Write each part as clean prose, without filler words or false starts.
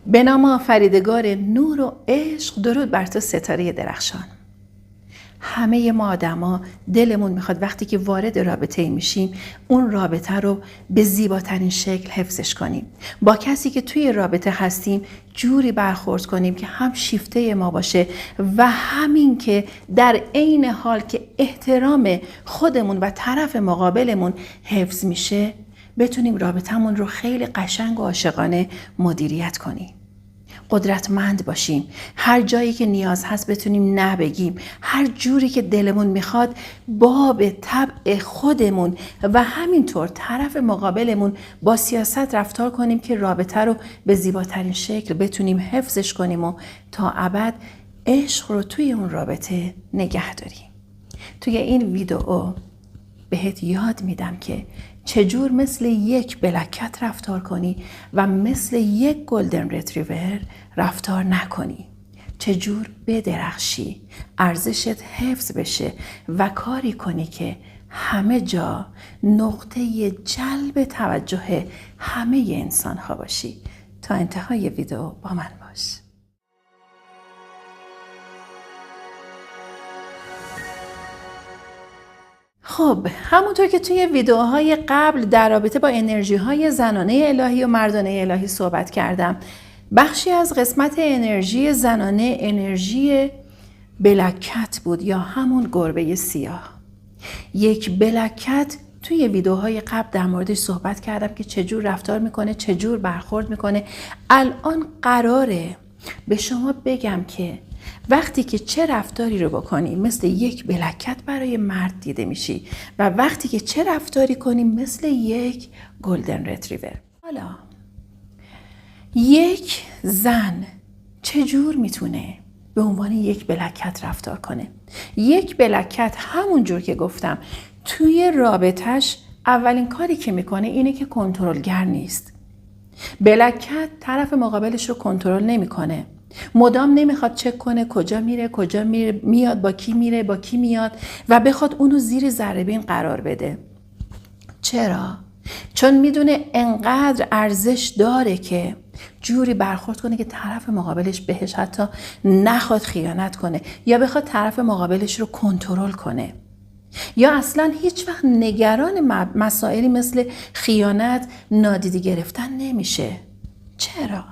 به نام آفریدگار نور و عشق، درود بر تو ستاره درخشان. همه ما آدما دلمون میخواد وقتی که وارد رابطه میشیم اون رابطه رو به زیباترین شکل حفظش کنیم. با کسی که توی رابطه هستیم جوری برخورد کنیم که هم شیفته ما باشه و همین که در عین حال که احترام خودمون و طرف مقابلمون حفظ میشه بتونیم رابطمون رو خیلی قشنگ و عاشقانه مدیریت کنیم. قدرتمند باشیم، هر جایی که نیاز هست بتونیم نه بگیم، هر جوری که دلمون میخواد به طبع خودمون و همینطور طرف مقابلمون با سیاست رفتار کنیم که رابطه رو به زیباترین شکل بتونیم حفظش کنیم و تا ابد عشق رو توی اون رابطه نگه داریم. توی این ویدئو بهت یاد میدم که چجور مثل یک بلکت رفتار کنی و مثل یک گلدن ریتریور رفتار نکنی. چجور بدرخشی، ارزشت حفظ بشه و کاری کنی که همه جا نقطه جلب توجه همه انسان ها باشی. تا انتهای ویدئو با من باش. خب همونطور که توی ویدئوهای قبل در رابطه با انرژی‌های زنانه الهی و مردانه الهی صحبت کردم، بخشی از قسمت انرژی زنانه انرژی بلکت بود یا همون گربه سیاه. یک بلکت توی ویدئوهای قبل در موردش صحبت کردم که چجور رفتار میکنه، چجور برخورد میکنه. الان قراره به شما بگم که وقتی که چه رفتاری رو بکنی مثل یک بلکت برای مرد دیده میشی و وقتی که چه رفتاری کنی مثل یک گلدن ریتریور. حالا یک زن چجور میتونه به عنوان یک بلکت رفتار کنه؟ یک بلکت همون جور که گفتم توی رابطش اولین کاری که میکنه اینه که کنترلگر نیست. بلکت طرف مقابلش رو کنترل نمیکنه. مدام نمیخواد چک کنه کجا میره میاد، با کی میره با کی میاد و بخواد اونو زیر ذره بین قرار بده. چرا؟ چون میدونه انقدر ارزش داره که جوری برخورد کنه که طرف مقابلش بهش حتی نخواد خیانت کنه یا بخواد طرف مقابلش رو کنترل کنه یا اصلا هیچ وقت نگران مسائلی مثل خیانت، نادیده گرفتن نمیشه. چرا؟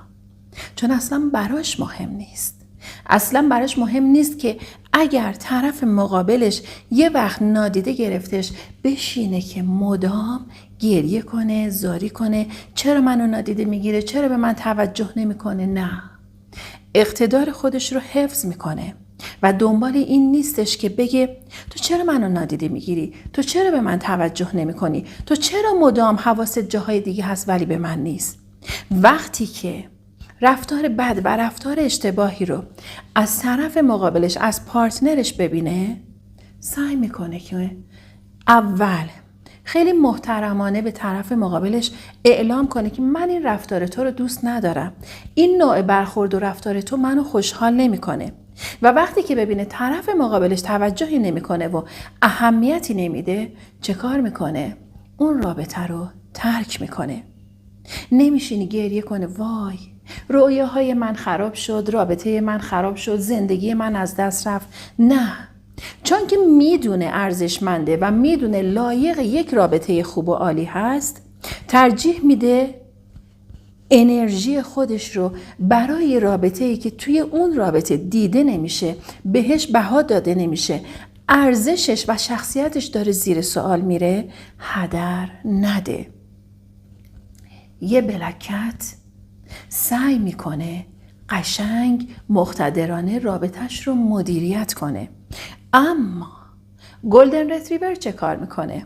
چون اصلا براش مهم نیست. اصلا براش مهم نیست که اگر طرف مقابلش یه وقت نادیده گرفتش بشینه که مدام گریه کنه، زاری کنه، چرا منو نادیده میگیره، چرا به من توجه نمیکنه. نه، اقتدار خودش رو حفظ میکنه و دنبال این نیستش که بگه تو چرا منو نادیده میگیری، تو چرا به من توجه نمیکنی، تو چرا مدام حواست جاهای دیگه هست ولی به من نیست. وقتی که رفتار بد و رفتار اشتباهی رو از طرف مقابلش، از پارتنرش ببینه، سعی میکنه که اول خیلی محترمانه به طرف مقابلش اعلام کنه که من این رفتار تو رو دوست ندارم، این نوع برخورد و رفتار تو منو خوشحال نمیکنه. و وقتی که ببینه طرف مقابلش توجهی نمیکنه و اهمیتی نمیده، چه کار میکنه؟ اون رابطه رو ترک میکنه. نمیشینی گریه کنه وای رویاهای من خراب شد، رابطه من خراب شد، زندگی من از دست رفت. نه، چون که میدونه ارزشمنده و میدونه لایق یک رابطه خوب و عالی هست، ترجیح میده انرژی خودش رو برای رابطه‌ای که توی اون رابطه دیده نمیشه، بهش بها داده نمیشه، ارزشش و شخصیتش داره زیر سوال میره، هدر نده. یه بلکت سعی میکنه قشنگ مقتدرانه رابطش رو مدیریت کنه. اما گلدن ریتریور چه کار میکنه؟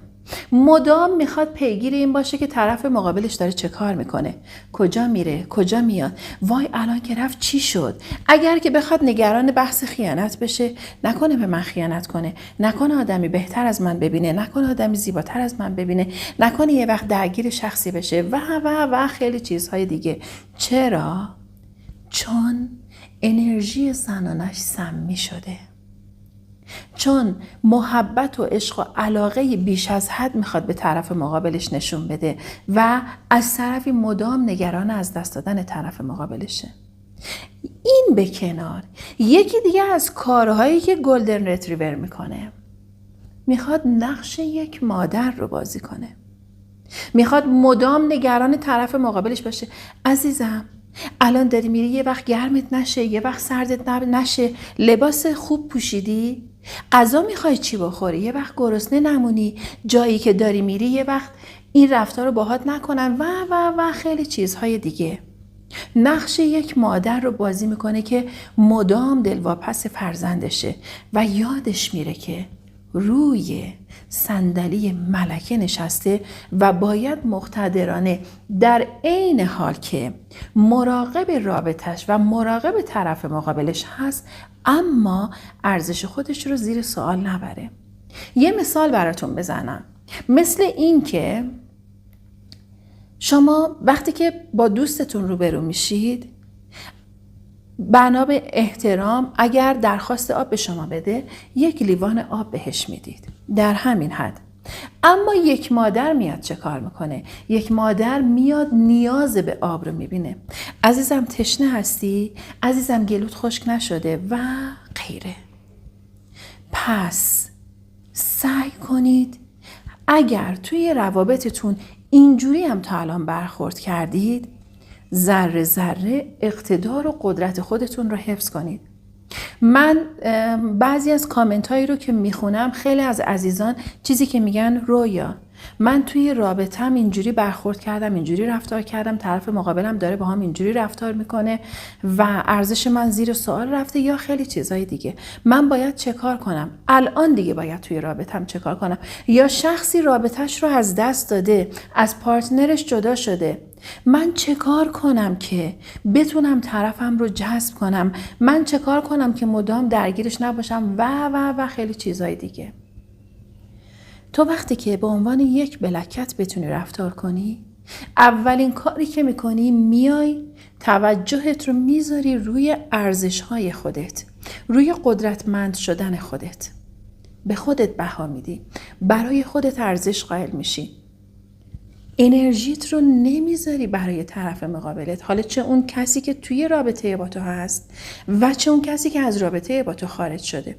مدام میخواد پیگیر این باشه که طرف مقابلش داره چه کار میکنه، کجا میره، کجا میاد، وای الان که رفت چی شد. اگر که بخواد نگران بحث خیانت بشه، نکنه به من خیانت کنه، نکنه آدمی بهتر از من ببینه، نکنه آدمی زیباتر از من ببینه، نکنه یه وقت درگیر شخصی بشه و خیلی چیزهای دیگه. چرا؟ چون انرژی زنانش سمی شده. چون محبت و عشق و علاقه بیش از حد میخواد به طرف مقابلش نشون بده و از طرفی مدام نگران از دست دادن طرف مقابلشه. این به کنار، یکی دیگه از کارهایی که گلدن رتریور میکنه، میخواد نقش یک مادر رو بازی کنه. میخواد مدام نگران طرف مقابلش باشه. عزیزم الان داری میری، یه وقت گرمت نشه، یه وقت سردت نشه، لباس خوب پوشیدی، غذا میخوای چی بخوری، یه وقت گرسنه نمونی، جایی که داری میری یه وقت این رفتار رو باهات نکنن و خیلی چیزهای دیگه. نقش یک مادر رو بازی میکنه که مدام دلواپس فرزندشه و یادش میره که روی صندلی ملکه نشسته و باید مقتدرانه در عین حال که مراقب رابطش و مراقب طرف مقابلش هست، اما ارزش خودش رو زیر سوال نبره. یه مثال براتون بزنم. مثل این که شما وقتی که با دوستتون روبرو میشید، بنا به احترام اگر درخواست آب به شما بده، یک لیوان آب بهش میدید، در همین حد. اما یک مادر میاد چه کار میکنه؟ یک مادر میاد نیاز به آب رو میبینه. عزیزم تشنه هستی؟ عزیزم گلوت خشک نشده؟ و غیره. پس سعی کنید اگر توی روابطتون اینجوری هم تا الان برخورد کردید، ذره ذره اقتدار و قدرت خودتون رو حفظ کنید. من بعضی از کامنت هایی رو که میخونم، خیلی از عزیزان چیزی که میگن، رویا من توی رابطم اینجوری برخورد کردم، اینجوری رفتار کردم، طرف مقابلم داره با هم اینجوری رفتار میکنه و ارزش من زیر سوال رفته، یا خیلی چیزهای دیگه. من باید چه کار کنم؟ الان دیگه باید توی رابطم چه کار کنم؟ یا شخصی رابطش رو از دست داده، از پارتنرش جدا شده، من چه کار کنم که بتونم طرفم رو جذب کنم؟ من چه کار کنم که مدام درگیرش نباشم؟ و خیلی چیزهای دیگه. تو وقتی که به عنوان یک بلکت بتونی رفتار کنی، اولین کاری که میکنی، میای توجهت رو میذاری روی ارزش‌های خودت، روی قدرتمند شدن خودت. به خودت بها میدی، برای خودت ارزش قائل میشی. انرژیت رو نمیذاری برای طرف مقابلت، حالا چه اون کسی که توی رابطه با تو هست و چه اون کسی که از رابطه با تو خارج شده.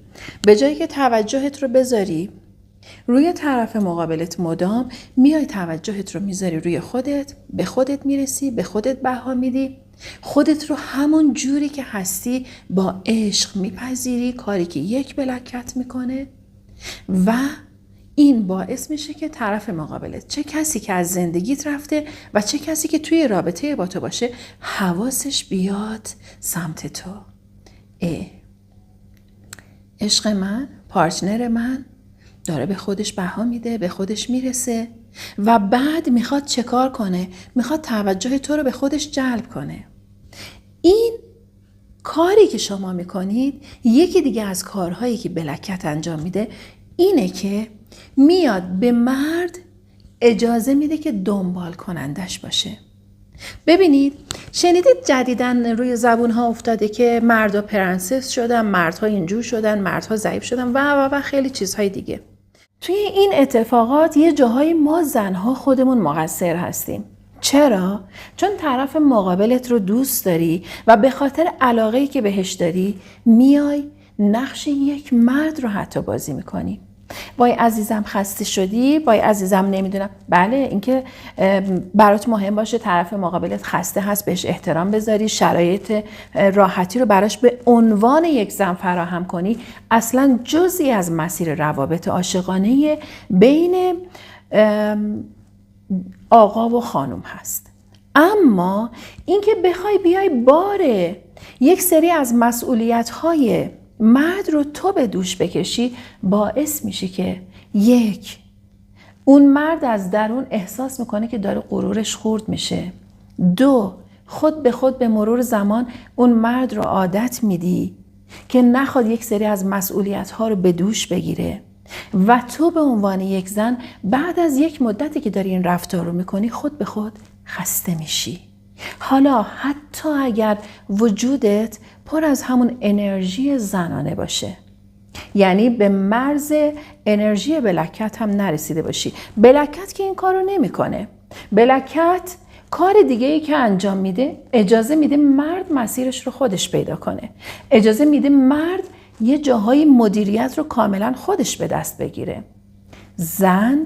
به جایی که توجهت رو بذاری روی طرف مقابلت، مدام میای توجهت رو میذاری روی خودت، به خودت میرسی، به خودت بها میدی، خودت رو همون جوری که هستی با عشق میپذیری، کاری که یک بلکت میکنه. و این باعث میشه که طرف مقابلت، چه کسی که از زندگیت رفته و چه کسی که توی رابطه با تو باشه، حواسش بیاد سمت تو. عشق من، پارتنر من داره به خودش بها میده، به خودش میرسه و بعد میخواد چه کار کنه؟ میخواد توجه تو رو به خودش جلب کنه. این کاری که شما میکنید، یکی دیگه از کارهایی که بلکت انجام میده اینه که میاد به مرد اجازه میده که دنبال کنندش باشه. ببینید، شنیدید جدیداً روی زبونها افتاده که مردها پرنسس شدن، مردها اینجور شدن، مردها ضعیف شدن و خیلی چیزهای دیگه. توی این اتفاقات یه جاهای ما زنها خودمون مقصر هستیم. چرا؟ چون طرف مقابلت رو دوست داری و به خاطر علاقه‌ای که بهش داری میای نقش یک مرد رو حتی بازی میکنی. وای عزیزم خسته شدی، وای عزیزم نمیدونم. بله، اینکه برات مهم باشه طرف مقابلت خسته هست، بهش احترام بذاری، شرایط راحتی رو براش به عنوان یک زن فراهم کنی، اصلا جزئی از مسیر روابط عاشقانه بین آقا و خانم هست. اما اینکه بخوای بیای بار یک سری از مسئولیت‌های مرد رو تو به دوش بکشی، باعث میشه که یک، اون مرد از درون احساس میکنه که داره غرورش خورد میشه. دو، خود به خود به مرور زمان اون مرد رو عادت میدی که نخواد یک سری از مسئولیت‌ها رو به دوش بگیره و تو به عنوان یک زن بعد از یک مدتی که داری این رفتار رو میکنی، خود به خود خسته میشی. حالا حتی اگر وجودت پر از همون انرژی زنانه باشه، یعنی به مرز انرژی بلک کت هم نرسیده باشی. بلک کت که این کارو نمیکنه. بلک کت کار دیگه ای که انجام میده، اجازه میده مرد مسیرش رو خودش پیدا کنه. اجازه میده مرد یه جاهای مدیریت رو کاملا خودش به دست بگیره. زن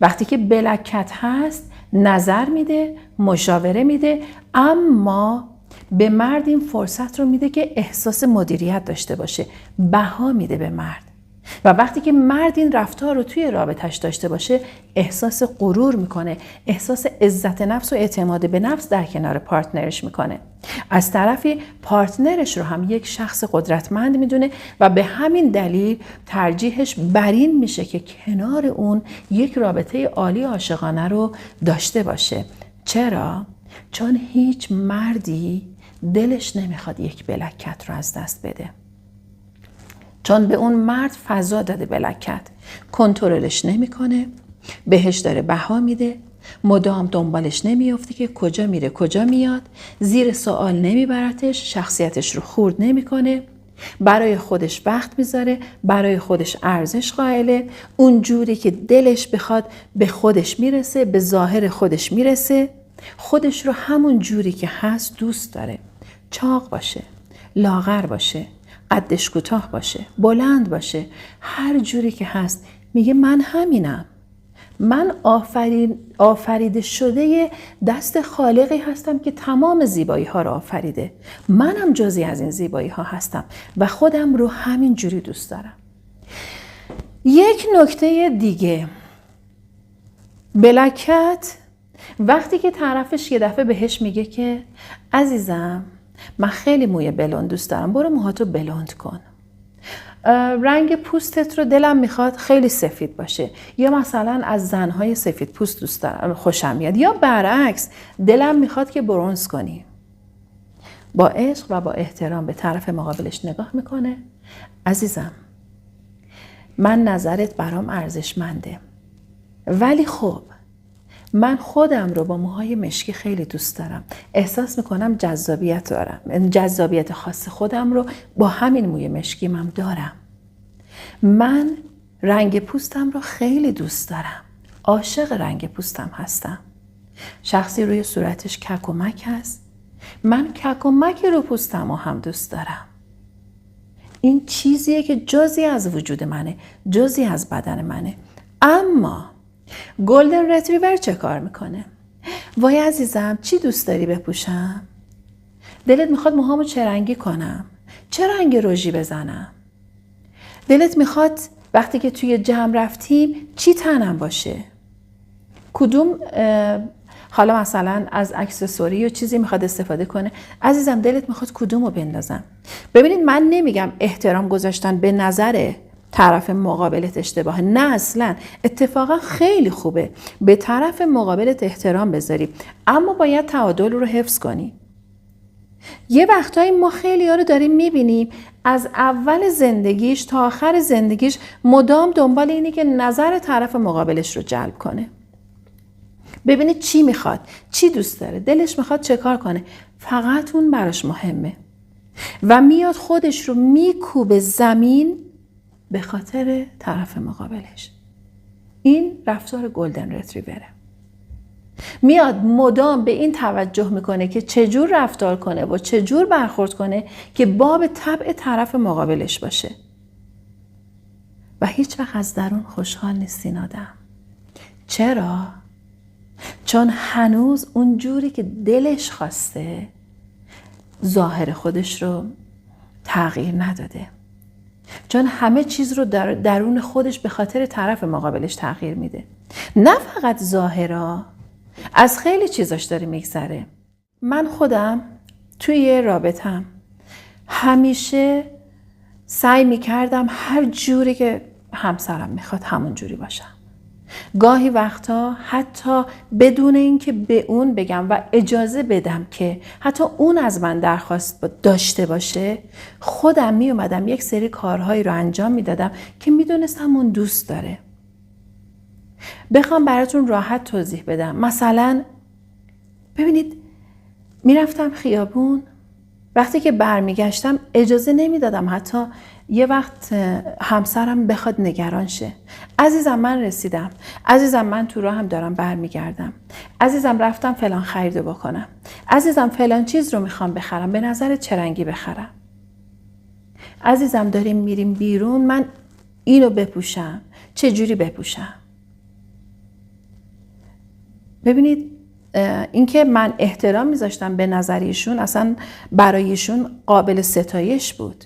وقتی که بلک کت هست نظر میده، مشاوره میده، اما به مرد این فرصت رو میده که احساس مدیریت داشته باشه. بها میده به مرد. و وقتی که مرد این رفتار رو توی رابطش داشته باشه احساس غرور میکنه، احساس عزت نفس و اعتماد به نفس در کنار پارتنرش میکنه. از طرفی پارتنرش رو هم یک شخص قدرتمند میدونه و به همین دلیل ترجیحش بر این میشه که کنار اون یک رابطه عالی عاشقانه رو داشته باشه. چرا؟ چون هیچ مردی دلش نمیخواد یک بلک کت رو از دست بده. چون به اون مرد فضا داده بلک کت، کنترلش نمیکنه، بهش داره بها میده، مدام دنبالش نمیافته که کجا میره کجا میاد، زیر سوال نمیبرتش، شخصیتش رو خورد نمیکنه، برای خودش وقت میذاره، برای خودش ارزش قائله، اون جوری که دلش بخواد به خودش میرسه، به ظاهر خودش میرسه، خودش رو همون جوری که هست دوست داره. چاق باشه، لاغر باشه، قدش کوتاه باشه، بلند باشه، هر جوری که هست میگه من همینم. من آفریده شده دست خالقی هستم که تمام زیبایی ها رو آفریده. منم جزئی از این زیبایی ها هستم و خودم رو همین جوری دوست دارم. یک نکته دیگه، بلک کت وقتی که طرفش یه دفعه بهش میگه که عزیزم من خیلی موی بلوند دوست دارم، برو موهاتو بلوند کن. رنگ پوستت رو دلم میخواد خیلی سفید باشه، یا مثلا از زنهای سفید پوست دوست دارم، خوشم میاد، یا برعکس دلم میخواد که برنز کنی. با عشق و با احترام به طرف مقابلش نگاه میکنه. عزیزم من نظرت برام ارزشمنده، ولی خب من خودم رو با موهای مشکی خیلی دوست دارم، احساس میکنم جذابیت دارم، جذابیت خاص خودم رو با همین موی مشکی من دارم. من رنگ پوستم رو خیلی دوست دارم، عاشق رنگ پوستم هستم. شخصی روی صورتش کک و مک هست، من کک و مک رو پوستم رو هم دوست دارم. این چیزیه که جزئی از وجود منه، جزئی از بدن منه. اما گلدن رتریور چه کار میکنه؟ وای عزیزم چی دوست داری بپوشم؟ دلت میخواد موهامو چه رنگی کنم؟ چه رنگ رژی بزنم؟ دلت میخواد وقتی که توی جمع رفتیم چی تنم باشه؟ کدوم حالا مثلا از اکسسوری یا چیزی میخواد استفاده کنه؟ عزیزم دلت میخواد کدومو بندازم؟ ببینید من نمیگم احترام گذاشتن به نظر طرف مقابلت اشتباهه، نه اصلا، اتفاقا خیلی خوبه به طرف مقابلت احترام بذاری، اما باید تعادل رو حفظ کنی. یه وقتایی ما خیلی ها رو داریم میبینیم از اول زندگیش تا آخر زندگیش مدام دنبال اینی که نظر طرف مقابلش رو جلب کنه. ببینید چی میخواد، چی دوست داره، دلش میخواد چه کار کنه، فقط اون براش مهمه و میاد خودش رو میکوبه زمین به خاطر طرف مقابلش. این رفتار گلدن رتریوره. میاد مدام به این توجه میکنه که چجور رفتار کنه و چجور برخورد کنه که باب طبع طرف مقابلش باشه و هیچ وقت از درون خوشحال نیست این آدم. چرا؟ چون هنوز اون جوری که دلش خواسته ظاهر خودش رو تغییر نداده، چون همه چیز رو درون خودش به خاطر طرف مقابلش تغییر میده. نه فقط ظاهرا، از خیلی چیزاش داره میگذره. من خودم توی رابطم همیشه سعی میکردم هر جوری که همسرم میخواد همون جوری باشم. گاهی وقتا حتی بدون اینکه به اون بگم و اجازه بدم که حتی اون از من درخواست داشته باشه، خودم می اومدم یک سری کارهایی رو انجام میدادم که میدونستم اون دوست داره. بخوام براتون راحت توضیح بدم، مثلا ببینید میرفتم خیابون، وقتی که برمیگشتم اجازه نمیدادم حتی یه وقت همسرم بخواد نگران شه. عزیزم من رسیدم، عزیزم من تو راهم دارم برمیگردم، عزیزم رفتم فلان خریدو بکنم، عزیزم فلان چیز رو میخوام بخرم، به نظرت چه رنگی بخرم، عزیزم داریم میریم بیرون، من اینو بپوشم، چه جوری بپوشم. ببینید اینکه من احترام میذاشتم به نظر ایشون اصلا برایشون قابل ستایش بود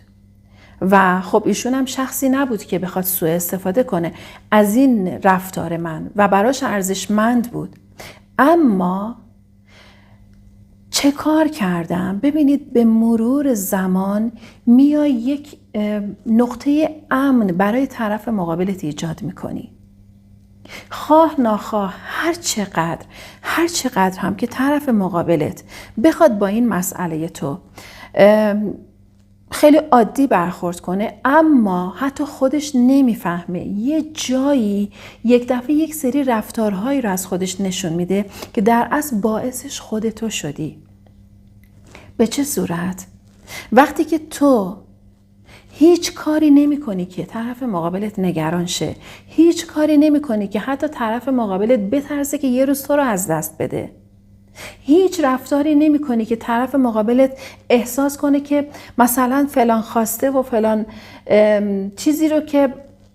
و خب ایشون هم شخصی نبود که بخواد سوء استفاده کنه از این رفتار من و براش ارزشمند بود. اما چه کار کردم؟ ببینید به مرور زمان میای یک نقطه امن برای طرف مقابلت ایجاد میکنی. خواه ناخواه هر چقدر هم که طرف مقابلت بخواد با این مسئله تو خیلی عادی برخورد کنه، اما حتی خودش نمیفهمه یه جایی یک دفعه یک سری رفتارهایی رو از خودش نشون میده که در اصل باعثش خودتو شدی. به چه صورت؟ وقتی که تو هیچ کاری نمی کنی که طرف مقابلت نگران شه، هیچ کاری نمی کنی که حتی طرف مقابلت بترسه که یه روز تو رو از دست بده، هیچ رفتاری نمی کنی که طرف مقابلت احساس کنه که مثلا فلان خواسته و فلان چیزی رو که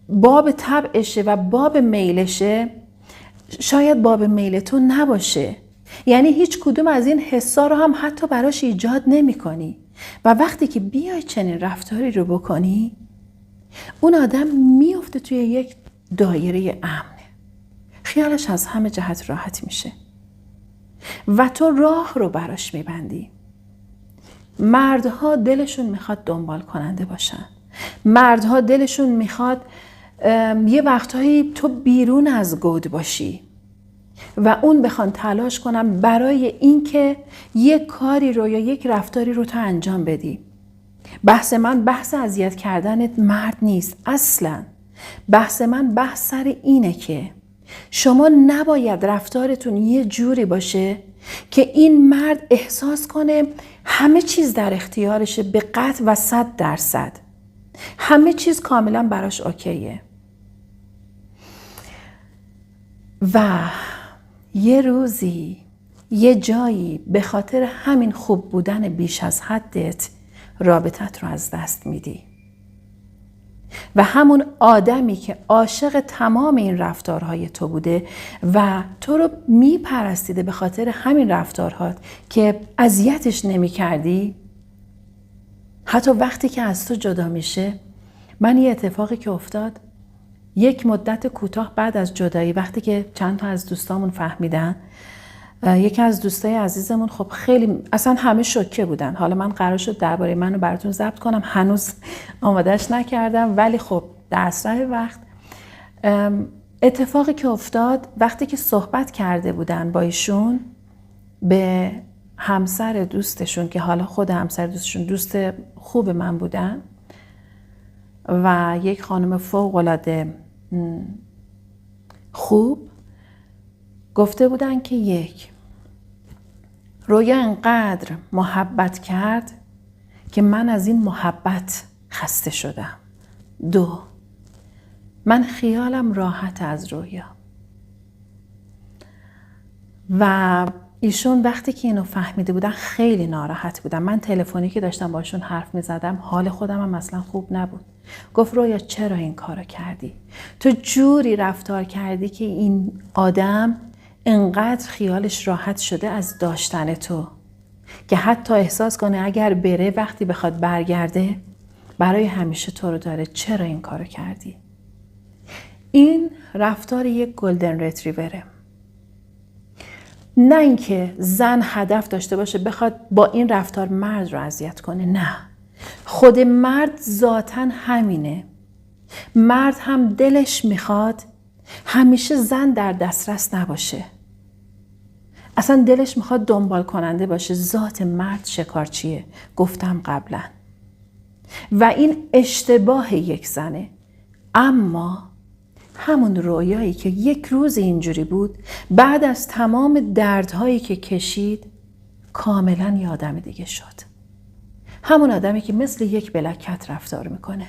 باب طبعشه و باب میلشه شاید باب میل تو نباشه. یعنی هیچ کدوم از این حسا رو هم حتی براش ایجاد نمی کنی. و وقتی که بیای چنین رفتاری رو بکنی، اون آدم میفته توی یک دایره امنه، خیالش از همه جهت راحت میشه و تو راه رو براش میبندی. مردها دلشون میخواد دنبال کننده باشن، مردها دلشون میخواد یه وقتهایی تو بیرون از گود باشی و اون بخوان تلاش کنن برای اینکه یک کاری رو یا یک رفتاری رو تو انجام بدی. بحث من بحث اذیت کردنت مرد نیست اصلا. بحث من بحث سر اینه که شما نباید رفتارتون یه جوری باشه که این مرد احساس کنه همه چیز در اختیارشه به قطع و 100%. همه چیز کاملا براش اوکیه. و یه روزی یه جایی به خاطر همین خوب بودن بیش از حدت رابطت رو از دست میدی و همون آدمی که عاشق تمام این رفتارهای تو بوده و تو رو میپرستیده به خاطر همین رفتارهات که اذیتش نمی کردی، حتی وقتی که از تو جدا میشه. من یه اتفاقی که افتاد یک مدت کوتاه بعد از جدایی، وقتی که چند تا از دوستامون فهمیدن، یکی از دوستای عزیزمون خب خیلی اصلا همه شوکه بودن. حالا من قرار شد درباره منو براتون ضبط کنم، هنوز آمادهش نکردم، ولی خب در اسرع وقت اتفاقی که افتاد وقتی که صحبت کرده بودن با ایشون به همسر دوستشون که حالا خود همسر دوستشون دوست خوب من بودن و یک خانم فوق‌العاده خوب، گفته بودن که یک، رویا انقدر محبت کرد که من از این محبت خسته شدم. 2، من خیالم راحت از رویا. و ایشون وقتی که اینو فهمیده بودن خیلی ناراحت بودن. من تلفنی که داشتم باشون حرف می زدم حال خودم هم اصلا خوب نبود. گفت رویا چرا این کارو کردی؟ تو جوری رفتار کردی که این آدم انقدر خیالش راحت شده از داشتن تو که حتی احساس کنه اگر بره وقتی بخواد برگرده برای همیشه تو رو داره. چرا این کارو کردی؟ این رفتار یک گلدن ریتریوره. نه اینکه زن هدف داشته باشه بخواد با این رفتار مرد رو اذیت کنه، نه، خود مرد ذاتاً همینه. مرد هم دلش میخواد همیشه زن در دسترس نباشه، اصلا دلش میخواد دنبال کننده باشه. ذات مرد شکارچیه، گفتم قبلا، و این اشتباه یک زنه. اما همون رویایی که یک روز اینجوری بود، بعد از تمام دردهایی که کشید کاملا یه آدم دیگه شد. همون آدمی که مثل یک بلکت رفتار میکنه.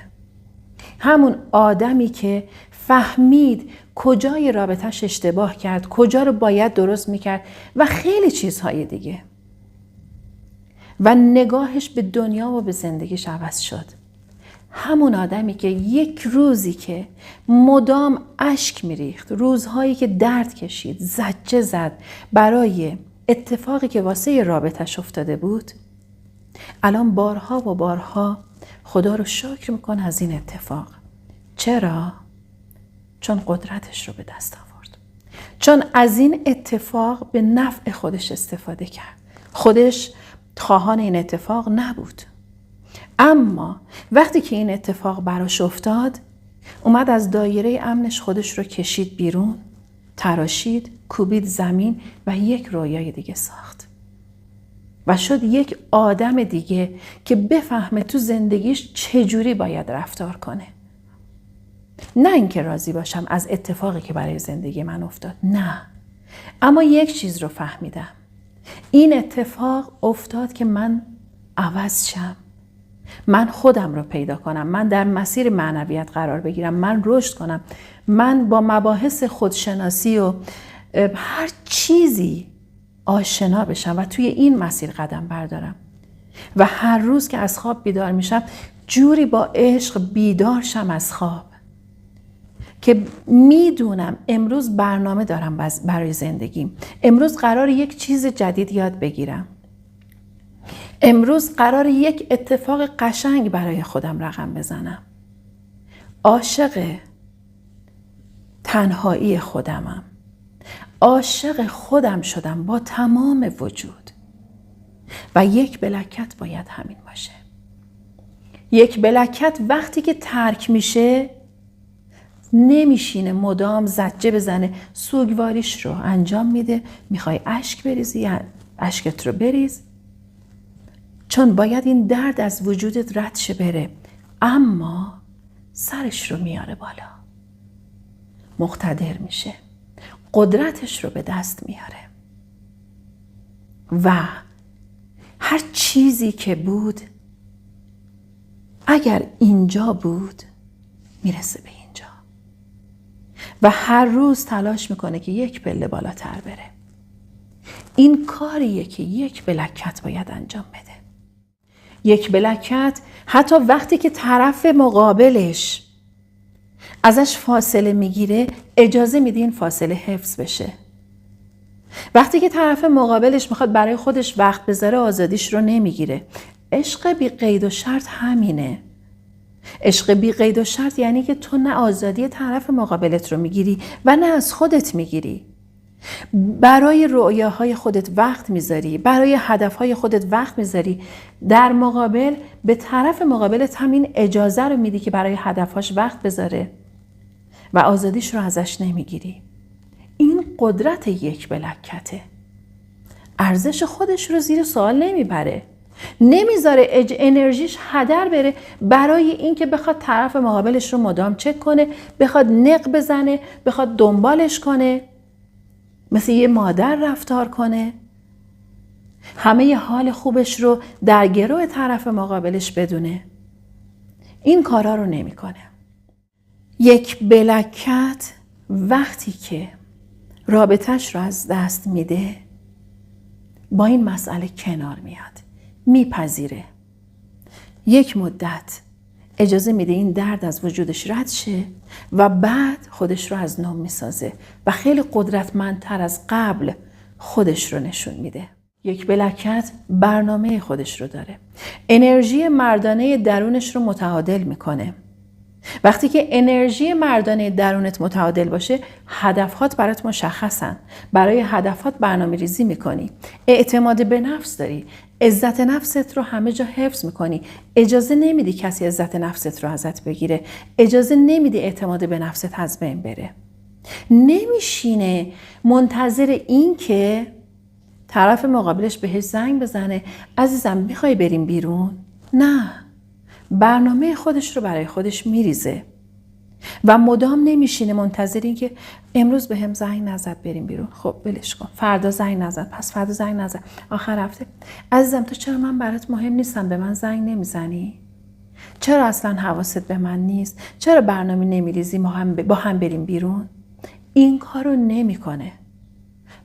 همون آدمی که فهمید کجای رابطه‌اش اشتباه کرد، کجا رو باید درست میکرد و خیلی چیزهای دیگه. و نگاهش به دنیا و به زندگیش عوض شد. همون آدمی که یک روزی که مدام اشک میریخت، روزهایی که درد کشید، زجه زد برای اتفاقی که واسه رابطه‌اش افتاده بود، الان بارها و بارها خدا رو شکر میکنه از این اتفاق. چرا؟ چون قدرتش رو به دست آورد. چون از این اتفاق به نفع خودش استفاده کرد. خودش خواهان این اتفاق نبود. اما وقتی که این اتفاق براش افتاد، اومد از دایره امنش خودش رو کشید بیرون، تراشید، کوبید زمین و یک رویای دیگه ساخت. و شد یک آدم دیگه که بفهمه تو زندگیش چجوری باید رفتار کنه. نه اینکه راضی باشم از اتفاقی که برای زندگی من افتاد، نه. اما یک چیز رو فهمیدم. این اتفاق افتاد که من عوض شم. من خودم رو پیدا کنم. من در مسیر معنویت قرار بگیرم. من رشد کنم. من با مباحث خودشناسی و هر چیزی آشنا بشم و توی این مسیر قدم بردارم. و هر روز که از خواب بیدار میشم جوری با عشق بیدار شم از خواب که میدونم امروز برنامه دارم برای زندگیم. امروز قرار یک چیز جدید یاد بگیرم. امروز قرار یک اتفاق قشنگ برای خودم رقم بزنم. عاشق تنهایی خودمم. عاشق خودم شدم با تمام وجود. و یک بلکت باید همین باشه. یک بلکت وقتی که ترک میشه نمیشینه مدام زجه بزنه، سوگواریش رو انجام میده. میخوای اشک بریزی، اشکت رو بریز، چون باید این درد از وجودت رد شه بره. اما سرش رو میاره بالا، مقتدر میشه، قدرتش رو به دست میاره و هر چیزی که بود اگر اینجا بود میرسه به اینجا و هر روز تلاش میکنه که یک پله بالاتر بره. این کاریه که یک بلکت باید انجام بده. یک بلکت حتی وقتی که طرف مقابلش ازش فاصله میگیره اجازه میده این فاصله حفظ بشه. وقتی که طرف مقابلش میخواد برای خودش وقت بذاره آزادیش رو نمیگیره. عشق بی قید و شرط همینه. عشق بی قید و شرط یعنی که تو نه آزادی طرف مقابلت رو میگیری و نه از خودت میگیری. برای رؤیاهای خودت وقت میذاری، برای هدفهای خودت وقت میذاری، در مقابل به طرف مقابلت همین اجازه رو میدی که برای هدفهاش وقت بذاره و آزادیش رو ازش نمیگیری. این قدرت یک بلکته. ارزش خودش رو زیر سوال نمیبره. نمیذاره انرژیش هدر بره برای اینکه بخواد طرف مقابلش رو مدام چک کنه، بخواد نق بزنه، بخواد دنبالش کنه، مثل یه مادر رفتار کنه، همه حال خوبش رو در گروه طرف مقابلش بدونه. این کارا رو نمیکنه. یک بلکت وقتی که رابطه‌اش رو از دست میده با این مسئله کنار میاد، میپذیره، یک مدت اجازه میده این درد از وجودش رد شه و بعد خودش رو از نو میسازه و خیلی قدرتمندتر از قبل خودش رو نشون میده. یک بلکت برنامه خودش رو داره. انرژی مردانه درونش رو متعادل میکنه. وقتی که انرژی مردانه درونت متعادل باشه هدفات برات مشخصن. برای هدفات برنامه ریزی میکنی. اعتماد به نفس داری. عزت نفست رو همه جا حفظ میکنی. اجازه نمیدی کسی عزت نفست رو ازت بگیره. اجازه نمیدی اعتماد به نفست از بین بره. نمیشینه منتظر این که طرف مقابلش بهش زنگ بزنه عزیزم میخوای بریم بیرون؟ نه. برنامه خودش رو برای خودش میریزه. و مدام نمیشینه منتظر این که امروز به هم زنگ نزد بریم بیرون، خب ولش کن، فردا زنگ نزد، پس فردا زنگ نزد، آخر هفته عزیزم تو چرا من برات مهم نیستم به من زنگ نمیزنی؟ چرا اصلا حواست به من نیست؟ چرا برنامه نمیریزی با هم بریم بیرون؟ این کارو نمیکنه،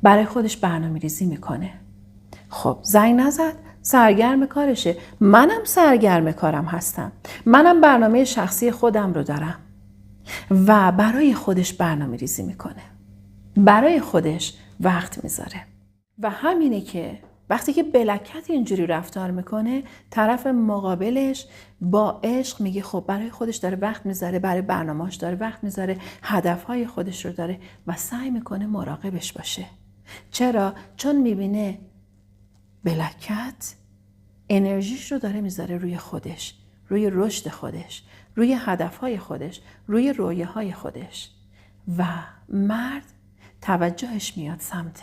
برای خودش برنامه ریزی میکنه. خب زنگ نزد، سرگرم کارشه، منم سرگرم کارم هستم، منم برنامه شخصی خودم رو دارم و برای خودش برنامه ریزی میکنه، برای خودش وقت میذاره. و همینه که وقتی که بلکت اینجوری رفتار میکنه، طرف مقابلش با عشق میگه خب برای خودش داره وقت میذاره، برای برنامه‌اش داره وقت میذاره، هدفهای خودش رو داره و سعی میکنه مراقبش باشه. چرا؟ چون میبینه بلکت انرژیش رو داره میذاره روی خودش، روی رشد خودش، روی هدفهای خودش، روی رویاهای خودش و مرد توجهش میاد سمت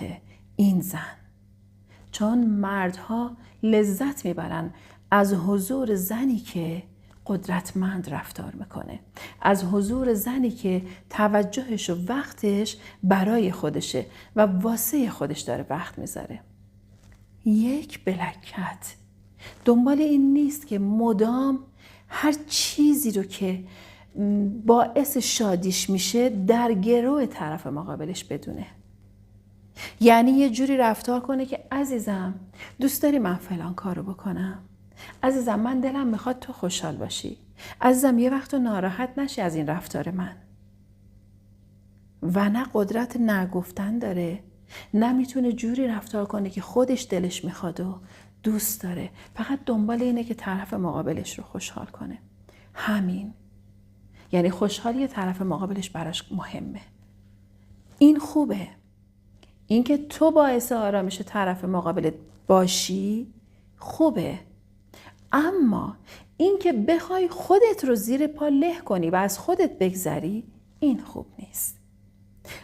این زن. چون مردها لذت میبرن از حضور زنی که قدرتمند رفتار میکنه، از حضور زنی که توجهش و وقتش برای خودشه و واسه خودش داره وقت میذاره. یک بلکت دنبال این نیست که مدام هر چیزی رو که باعث شادیش میشه در گروه طرف مقابلش بدونه. یعنی یه جوری رفتار کنه که عزیزم دوست داری من فلان کارو بکنم؟ عزیزم من دلم میخواد تو خوشحال باشی، عزیزم یه وقت تو ناراحت نشی از این رفتار من. و نه قدرت نگفتن داره، نه میتونه جوری رفتار کنه که خودش دلش میخواد و دوست داره، فقط دنبال اینه که طرف مقابلش رو خوشحال کنه. همین، یعنی خوشحالی طرف مقابلش براش مهمه. این خوبه، این که تو باعث آرامش طرف مقابلت باشی خوبه، اما این که بخوای خودت رو زیر پا له کنی و از خودت بگذری این خوب نیست.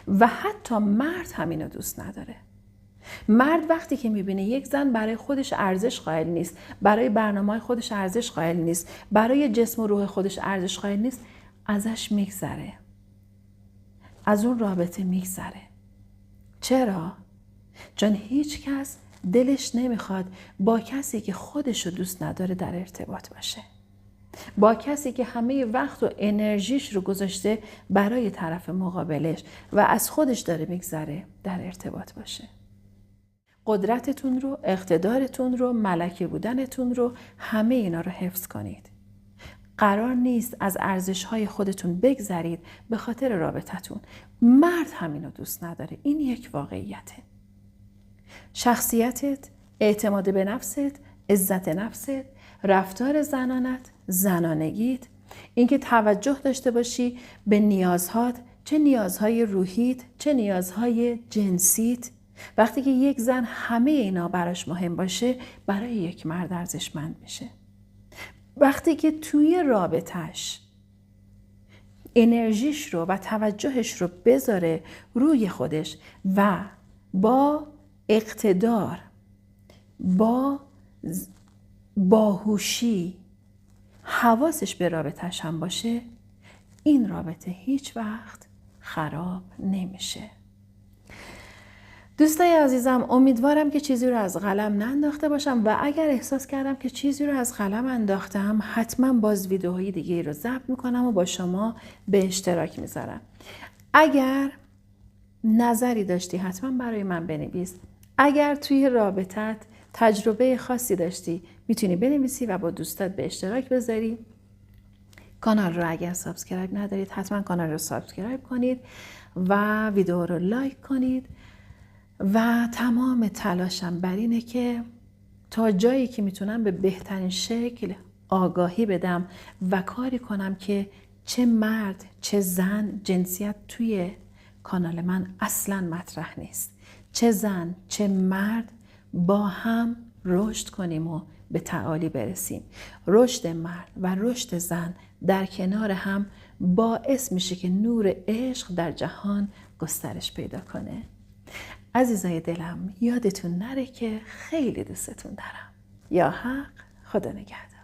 و حتی مرد همینو دوست نداره. مرد وقتی که میبینه یک زن برای خودش ارزش قائل نیست، برای برنامه‌های خودش ارزش قائل نیست، برای جسم و روح خودش ارزش قائل نیست، ازش میگذره، از اون رابطه میگذره. چرا؟ چون هیچ کس دلش نمیخواد با کسی که خودشو دوست نداره در ارتباط باشه، با کسی که همه وقت و انرژیش رو گذاشته برای طرف مقابلش و از خودش داره میگذره در ارتباط باشه. قدرتتون رو، اقتدارتون رو، ملکه بودنتون رو، همه اینا رو حفظ کنید. قرار نیست از ارزش‌های خودتون بگذرید به خاطر رابطتون. مرد همینو دوست نداره. این یک واقعیته. شخصیتت، اعتماد به نفست، عزت نفست، رفتار زنانت، زنانگیت، اینکه توجه داشته باشی به نیازهات، چه نیازهای روحیت، چه نیازهای جنسیت. وقتی که یک زن همه اینا براش مهم باشه، برای یک مرد ارزشمند میشه. وقتی که توی رابطش انرژیش رو و توجهش رو بذاره روی خودش و با اقتدار، با باهوشی حواسش به رابطش هم باشه، این رابطه هیچ وقت خراب نمیشه. دوستای عزیزم، امیدوارم که چیزی رو از قلم ننداخته باشم و اگر احساس کردم که چیزی رو از قلم انداختم، حتما باز ویدیوهای دیگه رو ضبط میکنم و با شما به اشتراک میذارم. اگر نظری داشتی حتما برای من بنویس. اگر توی رابطت تجربه خاصی داشتی میتونی بنویسی و با دوستات به اشتراک بذاری. کانال رو اگر سابسکرایب ندارید حتما کانال رو سابسکرایب کنید و ویدیو رو لایک کنید. و تمام تلاشم بر اینه که تا جایی که میتونم به بهترین شکل آگاهی بدم و کاری کنم که چه مرد چه زن، جنسیت توی کانال من اصلا مطرح نیست. چه زن چه مرد با هم رشد کنیم و به تعالی برسیم. رشد مرد و رشد زن در کنار هم باعث میشه که نور عشق در جهان گسترش پیدا کنه. عزیزای دلم، یادتون نره که خیلی دوستتون دارم. یا حق، خدا نگهدار.